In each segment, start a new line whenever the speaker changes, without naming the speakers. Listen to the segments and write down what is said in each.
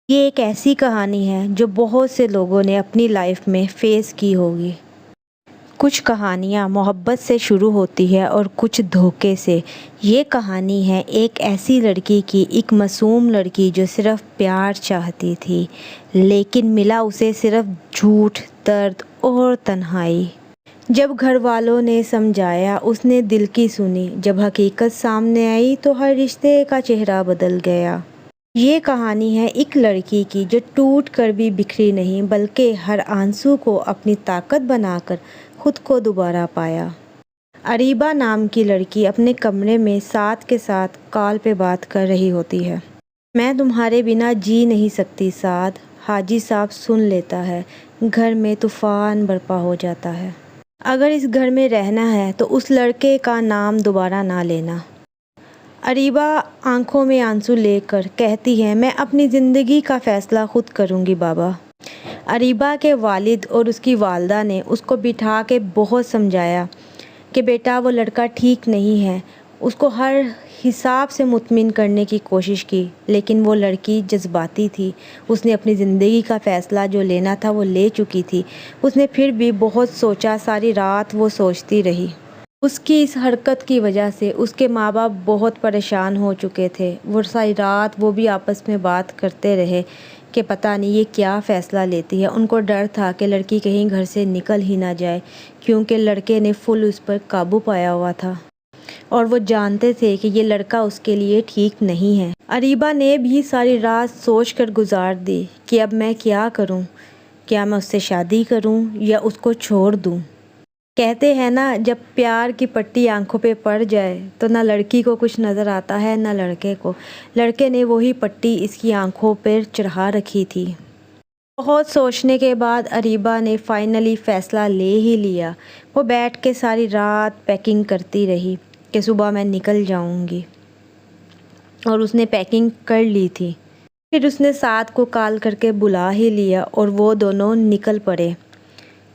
یہ ایک ایسی کہانی ہے جو بہت سے لوگوں نے اپنی لائف میں فیس کی ہوگی۔ کچھ کہانیاں محبت سے شروع ہوتی ہے اور کچھ دھوکے سے۔ یہ کہانی ہے ایک ایسی لڑکی کی، ایک معصوم لڑکی جو صرف پیار چاہتی تھی، لیکن ملا اسے صرف جھوٹ، درد اور تنہائی۔ جب گھر والوں نے سمجھایا، اس نے دل کی سنی۔ جب حقیقت سامنے آئی تو ہر رشتے کا چہرہ بدل گیا۔ یہ کہانی ہے ایک لڑکی کی جو ٹوٹ کر بھی بکھری نہیں، بلکہ ہر آنسو کو اپنی طاقت بنا کر خود کو دوبارہ پایا۔ اریبہ نام کی لڑکی اپنے کمرے میں سعد کے ساتھ کال پہ بات کر رہی ہوتی ہے۔ میں تمہارے بنا جی نہیں سکتی سعد، حاجی صاحب سن لیتا ہے۔ گھر میں طوفان برپا ہو جاتا ہے۔ اگر اس گھر میں رہنا ہے تو اس لڑکے کا نام دوبارہ نہ لینا۔ اریبہ آنکھوں میں آنسو لے کر کہتی ہے، میں اپنی زندگی کا فیصلہ خود کروں گی بابا۔ اریبہ کے والد اور اس کی والدہ نے اس کو بٹھا کے بہت سمجھایا کہ بیٹا وہ لڑکا ٹھیک نہیں ہے، اس کو ہر حساب سے مطمئن کرنے کی کوشش کی، لیکن وہ لڑکی جذباتی تھی۔ اس نے اپنی زندگی کا فیصلہ جو لینا تھا وہ لے چکی تھی۔ اس نے پھر بھی بہت سوچا، ساری رات وہ سوچتی رہی۔ اس کی اس حرکت کی وجہ سے اس کے ماں باپ بہت پریشان ہو چکے تھے۔ وہ ساری رات وہ بھی آپس میں بات کرتے رہے کہ پتہ نہیں یہ کیا فیصلہ لیتی ہے۔ ان کو ڈر تھا کہ لڑکی کہیں گھر سے نکل ہی نہ جائے، کیونکہ لڑکے نے فل اس پر قابو پایا ہوا تھا اور وہ جانتے تھے کہ یہ لڑکا اس کے لیے ٹھیک نہیں ہے۔ اریبہ نے بھی ساری رات سوچ کر گزار دی کہ اب میں کیا کروں، کیا میں اس سے شادی کروں یا اس کو چھوڑ دوں۔ کہتے ہیں نا، جب پیار کی پٹی آنکھوں پہ پڑ جائے تو نہ لڑکی کو کچھ نظر آتا ہے نہ لڑکے کو۔ لڑکے نے وہی پٹی اس کی آنکھوں پر چڑھا رکھی تھی۔ بہت سوچنے کے بعد اریبہ نے فائنلی فیصلہ لے ہی لیا۔ وہ بیٹھ کے ساری رات پیکنگ کرتی رہی کہ صبح میں نکل جاؤں گی، اور اس نے پیکنگ کر لی تھی۔ پھر اس نے سعد کو کال کر کے بلا ہی لیا اور وہ دونوں نکل پڑے،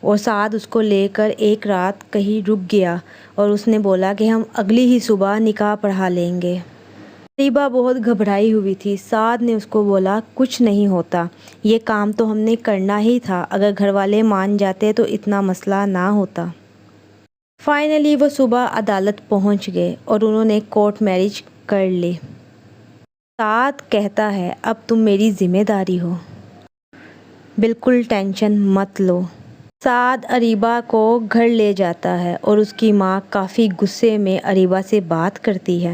اور سعد اس کو لے کر ایک رات کہیں رک گیا اور اس نے بولا کہ ہم اگلی ہی صبح نکاح پڑھا لیں گے۔ اریبہ بہت گھبرائی ہوئی تھی۔ سعد نے اس کو بولا، کچھ نہیں ہوتا، یہ کام تو ہم نے کرنا ہی تھا، اگر گھر والے مان جاتے تو اتنا مسئلہ نہ ہوتا۔ فائنلی وہ صبح عدالت پہنچ گئے اور انہوں نے کورٹ میرج کر لی۔ سعد کہتا ہے، اب تم میری ذمہ داری ہو، بالکل ٹینشن مت لو۔ سعد اریبہ کو گھر لے جاتا ہے اور اس کی ماں کافی غصے میں اریبہ سے بات کرتی ہے۔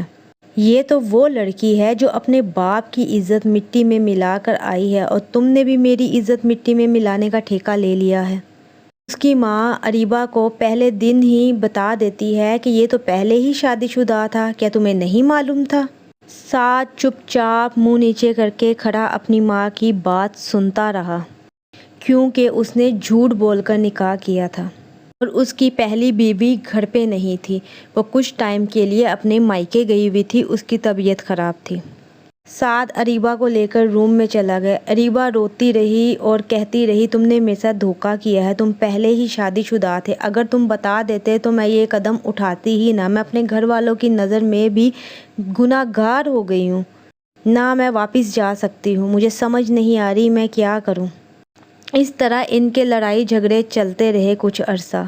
یہ تو وہ لڑکی ہے جو اپنے باپ کی عزت مٹی میں ملا کر آئی ہے، اور تم نے بھی میری عزت مٹی میں ملانے کا ٹھیکہ لے لیا ہے۔ اس کی ماں اریبہ کو پہلے دن ہی بتا دیتی ہے کہ یہ تو پہلے ہی شادی شدہ تھا، کیا تمہیں نہیں معلوم تھا؟ سعد چپ چاپ منہ نیچے کر کے کھڑا اپنی ماں کی بات سنتا رہا، کیونکہ اس نے جھوٹ بول کر نکاح کیا تھا اور اس کی پہلی بیوی گھر پہ نہیں تھی، وہ کچھ ٹائم کے لیے اپنے مائکے گئی ہوئی تھی، اس کی طبیعت خراب تھی۔ سعد اریبہ کو لے کر روم میں چلا گیا۔ اریبہ روتی رہی اور کہتی رہی، تم نے میرے ساتھ دھوکہ کیا ہے، تم پہلے ہی شادی شدہ تھے، اگر تم بتا دیتے تو میں یہ قدم اٹھاتی ہی نہ، میں اپنے گھر والوں کی نظر میں بھی گناہ گار ہو گئی ہوں، نہ میں واپس جا سکتی ہوں، مجھے سمجھ نہیں آ رہی میں کیا کروں۔ اس طرح ان کے لڑائی جھگڑے چلتے رہے کچھ عرصہ،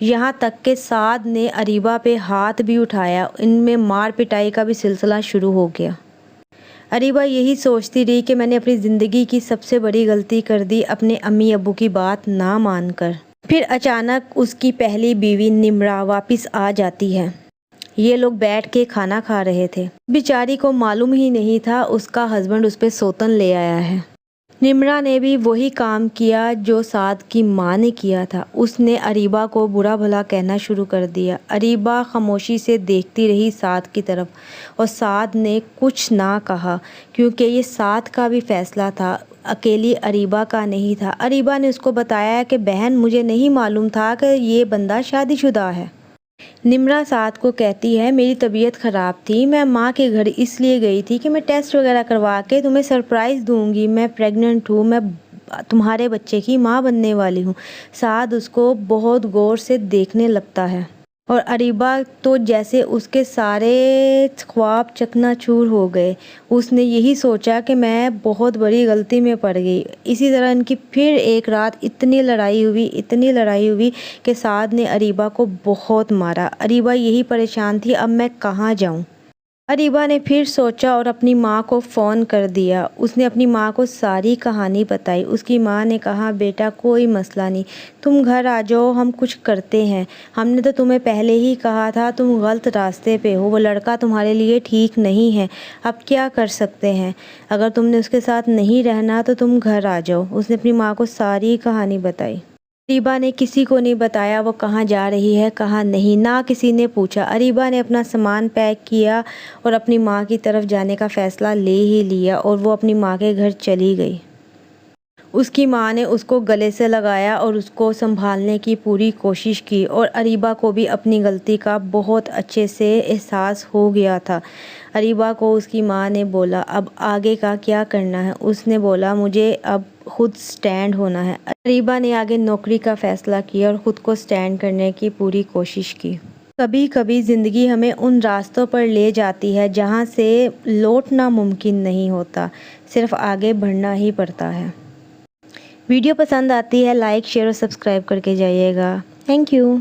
یہاں تک کہ سعد نے اریبہ پہ ہاتھ بھی اٹھایا، ان میں مار پٹائی کا بھی سلسلہ شروع ہو گیا۔ اریبہ یہی سوچتی رہی کہ میں نے اپنی زندگی کی سب سے بڑی غلطی کر دی، اپنے امی ابو کی بات نہ مان کر۔ پھر اچانک اس کی پہلی بیوی نمرا واپس آ جاتی ہے۔ یہ لوگ بیٹھ کے کھانا کھا رہے تھے۔ بیچاری کو معلوم ہی نہیں تھا اس کا ہسبینڈ اس پہ سوتن لے آیا ہے۔ نمرا نے بھی وہی کام کیا جو سعد کی ماں نے کیا تھا، اس نے اریبہ کو برا بھلا کہنا شروع کر دیا۔ اریبہ خاموشی سے دیکھتی رہی سعد کی طرف، اور سعد نے کچھ نہ کہا، کیونکہ یہ سعد کا بھی فیصلہ تھا، اکیلی اریبہ کا نہیں تھا۔ اریبہ نے اس کو بتایا کہ بہن، مجھے نہیں معلوم تھا کہ یہ بندہ شادی شدہ ہے۔ نمرا سعد کو کہتی ہے، میری طبیعت خراب تھی، میں ماں کے گھر اس لیے گئی تھی کہ میں ٹیسٹ وغیرہ کروا کے تمہیں سرپرائز دوں گی، میں پریگننٹ ہوں، میں تمہارے بچے کی ماں بننے والی ہوں۔ سعد اس کو بہت غور سے دیکھنے لگتا ہے۔ اور اریبہ تو جیسے اس کے سارے خواب چکنا چور ہو گئے۔ اس نے یہی سوچا کہ میں بہت بڑی غلطی میں پڑ گئی۔ اسی طرح ان کی پھر ایک رات اتنی لڑائی ہوئی کہ سعد نے اریبہ کو بہت مارا۔ اریبہ یہی پریشان تھی، اب میں کہاں جاؤں؟ اریبہ نے پھر سوچا اور اپنی ماں کو فون کر دیا۔ اس نے اپنی ماں کو ساری کہانی بتائی۔ اس کی ماں نے کہا، بیٹا کوئی مسئلہ نہیں، تم گھر آ جاؤ، ہم کچھ کرتے ہیں۔ ہم نے تو تمہیں پہلے ہی کہا تھا تم غلط راستے پہ ہو، وہ لڑکا تمہارے لیے ٹھیک نہیں ہے، اب کیا کر سکتے ہیں؟ اگر تم نے اس کے ساتھ نہیں رہنا تو تم گھر آ جاؤ۔ اس نے اپنی ماں کو ساری کہانی بتائی۔ اریبہ نے کسی کو نہیں بتایا وہ کہاں جا رہی ہے کہاں نہیں، نہ کسی نے پوچھا۔ اریبہ نے اپنا سامان پیک کیا اور اپنی ماں کی طرف جانے کا فیصلہ لے ہی لیا اور وہ اپنی ماں کے گھر چلی گئی۔ اس کی ماں نے اس کو گلے سے لگایا اور اس کو سنبھالنے کی پوری کوشش کی، اور اریبہ کو بھی اپنی غلطی کا بہت اچھے سے احساس ہو گیا تھا۔ اریبہ کو اس کی ماں نے بولا، اب آگے کا کیا کرنا ہے؟ اس نے بولا، مجھے اب خود سٹینڈ ہونا ہے۔ اریبہ نے آگے نوکری کا فیصلہ کیا اور خود کو سٹینڈ کرنے کی پوری کوشش کی۔ کبھی کبھی زندگی ہمیں ان راستوں پر لے جاتی ہے جہاں سے لوٹنا ممکن نہیں ہوتا، صرف آگے بڑھنا ہی پڑتا ہے۔ ویڈیو پسند آتی ہے لائک، شیئر اور سبسکرائب کر کے جائیے گا۔ Thank you.